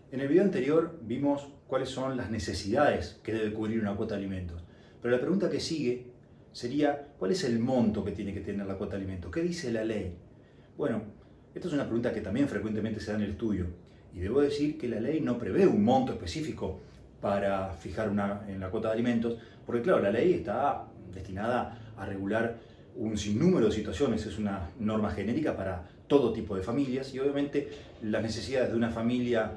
En el video anterior vimos cuáles son las necesidades que debe cubrir una cuota de alimentos. Pero la pregunta que sigue sería, ¿cuál es el monto que tiene que tener la cuota de alimentos? ¿Qué dice la ley? Bueno, esta es una pregunta que también frecuentemente se da en el estudio. Y debo decir que la ley no prevé un monto específico para fijar en la cuota de alimentos, porque claro, la ley está destinada a regular un sinnúmero de situaciones, es una norma genérica para todo tipo de familias y obviamente las necesidades de una familia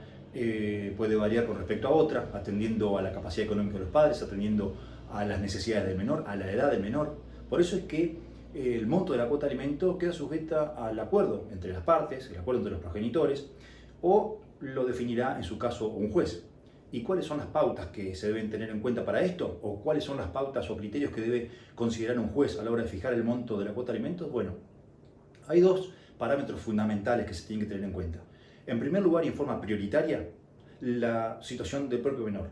puede variar con respecto a otra, atendiendo a la capacidad económica de los padres, atendiendo a las necesidades del menor, a la edad del menor. Por eso es que el monto de la cuota de alimento queda sujeta al acuerdo entre las partes, el acuerdo entre los progenitores, o lo definirá en su caso un juez. ¿Y cuáles son las pautas que se deben tener en cuenta para esto? ¿O cuáles son las pautas o criterios que debe considerar un juez a la hora de fijar el monto de la cuota de alimentos? Bueno, hay dos parámetros fundamentales que se tienen que tener en cuenta. En primer lugar, y en forma prioritaria, la situación del propio menor,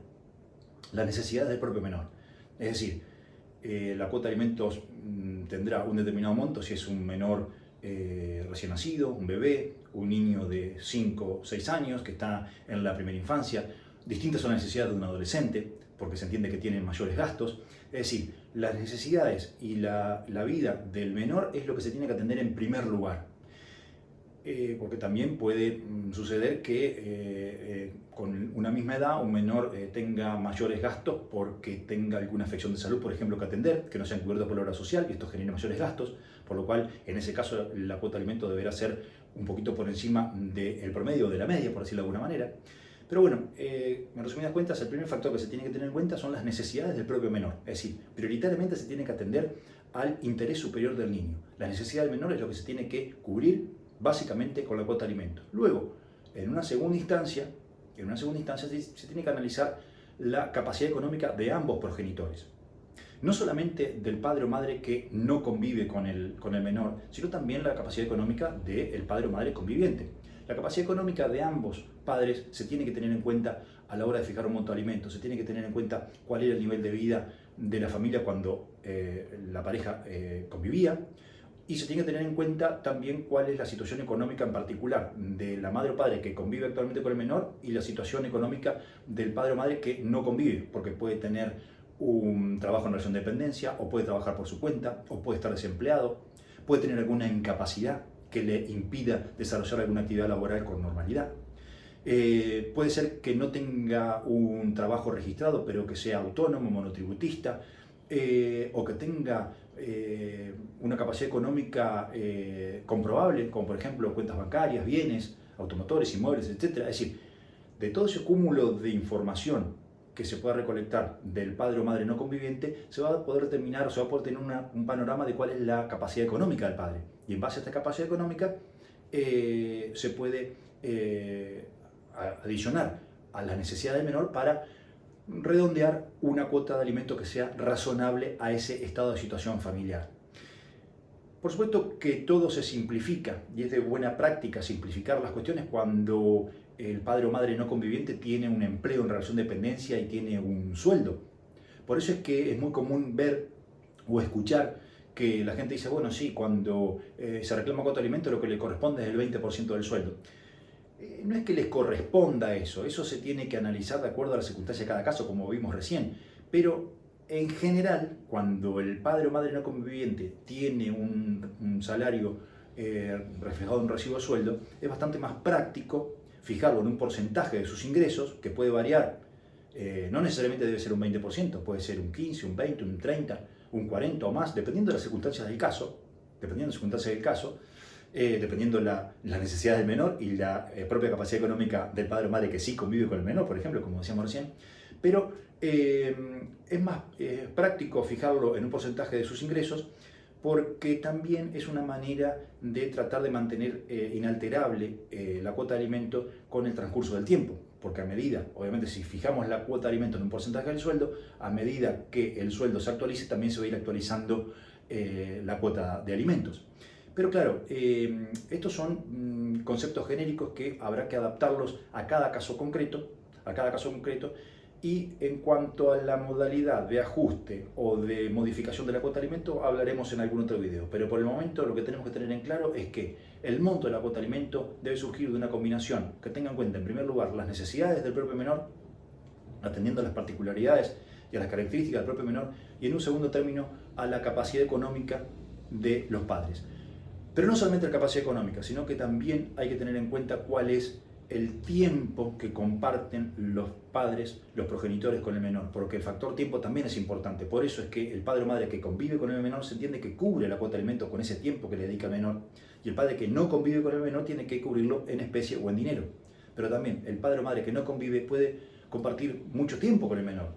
las necesidades del propio menor. Es decir, la cuota de alimentos tendrá un determinado monto si es un menor recién nacido, un bebé, un niño de 5 o 6 años que está en la primera infancia. Distintas son las necesidades de un adolescente, porque se entiende que tienen mayores gastos. Es decir, las necesidades y la vida del menor es lo que se tiene que atender en primer lugar. Porque también puede suceder que con una misma edad un menor tenga mayores gastos porque tenga alguna afección de salud, por ejemplo, que atender, que no sean cubiertos por la obra social, y esto genera mayores gastos, por lo cual en ese caso la cuota de alimento deberá ser un poquito por encima del promedio de la media, por decirlo de alguna manera. Pero bueno, en resumidas cuentas, el primer factor que se tiene que tener en cuenta son las necesidades del propio menor. Es decir, prioritariamente se tiene que atender al interés superior del niño. La necesidad del menor es lo que se tiene que cubrir básicamente con la cuota de alimentos. Luego, en una segunda instancia se tiene que analizar la capacidad económica de ambos progenitores. No solamente del padre o madre que no convive con el menor, sino también la capacidad económica del padre o madre conviviente. La capacidad económica de ambos padres se tiene que tener en cuenta a la hora de fijar un monto de alimentos, se tiene que tener en cuenta cuál era el nivel de vida de la familia cuando la pareja convivía, y se tiene que tener en cuenta también cuál es la situación económica en particular de la madre o padre que convive actualmente con el menor y la situación económica del padre o madre que no convive, porque puede tener un trabajo en relación de dependencia, o puede trabajar por su cuenta, o puede estar desempleado, puede tener alguna incapacidad que le impida desarrollar alguna actividad laboral con normalidad. Puede ser que no tenga un trabajo registrado, pero que sea autónomo, monotributista, o que tenga una capacidad económica comprobable, como por ejemplo cuentas bancarias, bienes, automotores, inmuebles, etc. Es decir, de todo ese cúmulo de información que se pueda recolectar del padre o madre no conviviente, se va a poder determinar o se va a poder tener un panorama de cuál es la capacidad económica del padre. Y en base a esta capacidad económica se puede adicionar a la necesidad del menor para redondear una cuota de alimento que sea razonable a ese estado de situación familiar. Por supuesto que todo se simplifica y es de buena práctica simplificar las cuestiones cuando el padre o madre no conviviente tiene un empleo en relación de dependencia y tiene un sueldo. Por eso es que es muy común ver o escuchar que la gente dice, bueno, sí, cuando se reclama cuota de alimento lo que le corresponde es el 20% del sueldo. No es que les corresponda eso se tiene que analizar de acuerdo a la circunstancia de cada caso, como vimos recién, pero en general, cuando el padre o madre no conviviente tiene un salario reflejado en un recibo de sueldo, es bastante más práctico fijarlo en un porcentaje de sus ingresos, que puede variar, no necesariamente debe ser un 20%, puede ser un 15, un 20, un 30, un 40 o más, dependiendo de las circunstancias del caso, dependiendo las necesidades del menor y la propia capacidad económica del padre o madre que sí convive con el menor, por ejemplo, como decíamos recién. Pero es más práctico fijarlo en un porcentaje de sus ingresos, porque también es una manera de tratar de mantener inalterable la cuota de alimento con el transcurso del tiempo. Porque a medida, obviamente si fijamos la cuota de alimento en un porcentaje del sueldo, a medida que el sueldo se actualice, también se va a ir actualizando la cuota de alimentos. Pero claro, estos son conceptos genéricos que habrá que adaptarlos a cada caso concreto, Y en cuanto a la modalidad de ajuste o de modificación de la cuota de alimento, hablaremos en algún otro video. Pero por el momento lo que tenemos que tener en claro es que el monto de la cuota de alimento debe surgir de una combinación que tenga en cuenta, en primer lugar, las necesidades del propio menor, atendiendo a las particularidades y a las características del propio menor, y en un segundo término, a la capacidad económica de los padres. Pero no solamente la capacidad económica, sino que también hay que tener en cuenta cuál es el tiempo que comparten los padres, los progenitores con el menor, porque el factor tiempo también es importante. Por eso es que el padre o madre que convive con el menor se entiende que cubre la cuota de alimentos con ese tiempo que le dedica al menor, y el padre que no convive con el menor tiene que cubrirlo en especie o en dinero. Pero también el padre o madre que no convive puede compartir mucho tiempo con el menor.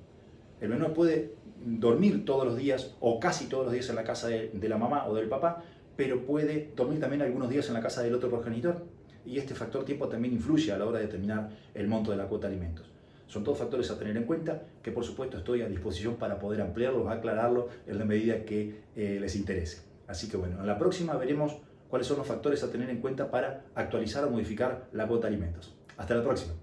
El menor puede dormir todos los días o casi todos los días en la casa de la mamá o del papá, pero puede dormir también algunos días en la casa del otro progenitor. Y este factor tiempo también influye a la hora de determinar el monto de la cuota de alimentos. Son todos factores a tener en cuenta que por supuesto estoy a disposición para poder ampliarlos, aclararlos en la medida que les interese. Así que bueno, en la próxima veremos cuáles son los factores a tener en cuenta para actualizar o modificar la cuota de alimentos. Hasta la próxima.